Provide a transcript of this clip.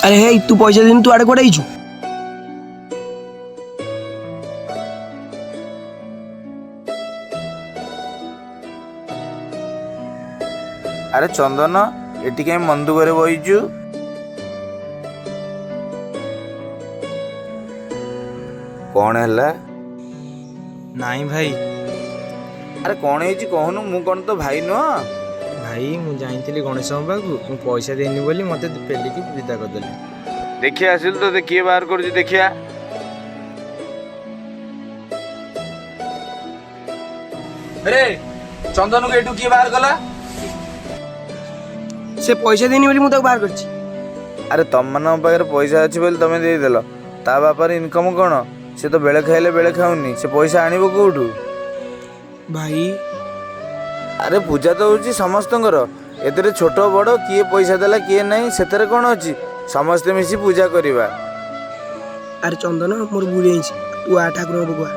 अरे हे तू पैसा दिन तू आड़े कुआडे आइछु? अरे चंदन एटी कहीं मन दुखरे बहीचु कौन है? नाई भाई अरे कौन है कहनु मु कौन तो भाई नुह भाई मु जाइली गणेश पाखु मु पैसा देनी बोली मत पेलिकी विदा करदेली। देखिए आसिल तो देखिए बाहर कर देखिया। अरे चंदन को एटू किए बाहर कला? से पैसा देनी बोली मु ताको बाहर करछि। अरे तुम मान पाखे पैसा अच्छी बोली तुम देदेल ता बापार इनकम कौन? से तो बेले खाइले बेले खाऊनी से पैसा आनिब कोठू? भाई अरे पूजा तो होची समस्तंकर एतरे छोट बड़ किए पैसा देला किए नहीं सेतरे कौन अच्छी समस्ते मिसी पूजा करिबा। अरे चंदन मोर बुढ़ी तू आ ठाकुर बगुआ